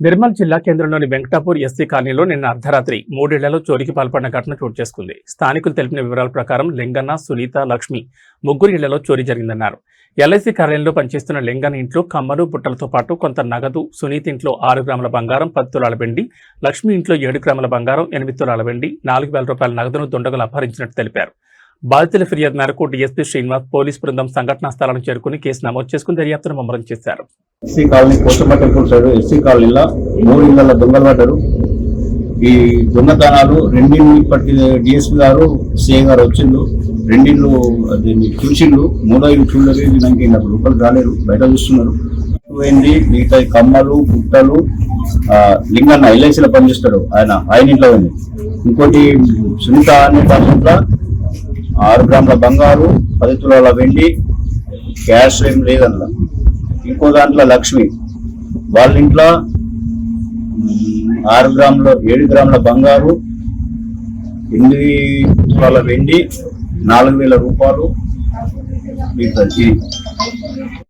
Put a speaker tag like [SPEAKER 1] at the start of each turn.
[SPEAKER 1] నిర్మల్ జిల్లా కేంద్రంలోని వెంకటాపూర్ ఎస్సీ కాలనీలో నిన్న అర్ధరాత్రి 3 ఇళ్లలో చోరీకి పాల్పడిన ఘటన చోటు చేసుకుంది. స్థానికులు తెలిపిన వివరాల ప్రకారం లింగన్న, సునీత, లక్ష్మి ముగ్గురు ఇళ్లలో చోరీ జరిగిందన్నారు. ఎల్ఐసి కార్యాలయంలో పనిచేస్తున్న లింగన్న ఇంట్లో కమ్మలు, బుట్టలతో పాటు కొంత నగదు, సునీత ఇంట్లో 6 గ్రాముల బంగారం, 10 తులాల వెండి, లక్ష్మి ఇంట్లో 7 గ్రాముల బంగారం, 8 తులాల వెండి, 4,000 రూపాయల నగదును దుండగులు అపహరించినట్టు తెలిపారు. బాధితుల ఫిర్యాదు మేరకు డీఎస్పీ శ్రీనివాస్ పోలీస్ బృందం సంఘటనా స్థలానికి చేరుకుని కేసు నమోదు చేసుకుని దర్యాప్తును ముమ్మరం చేశారు.
[SPEAKER 2] ఎస్సీ కాలనీ పోస్టమా టెంపుల్ సైడ్ ఎస్సీ కాలనీలో 3 ఇళ్ల దొంగలు పడ్డారు. ఈ దొంగతనాలు రెండిళ్ళు ఇప్పటికి డిఎస్పీ గారు సిఐ గారు వచ్చిండు. రెండిళ్ళు దీన్ని చూసిండు. 3వ ఇల్లు చూడలేదు. దీనికి నాకు లోపలికి రాలేరు, బయట చూస్తున్నారు. పోయింది మిగతా కమ్మలు, బుట్టలు. లింగన్న ఎల్ఐసిలో పనిచేస్తాడు, ఆయన ఇంట్లో ఉంది. ఇంకోటి సునీత అనే దాంట్లో 6 గ్రాముల బంగారు, 10 తులాల వెండి, క్యాష్ ఏం లేదన్నలా. ఇంకో దాంట్లో లక్ష్మి వాళ్ళ ఇంట్లో 7 గ్రాముల బంగారు, 8 తులాల వెండి, 4,000 రూపాయలు.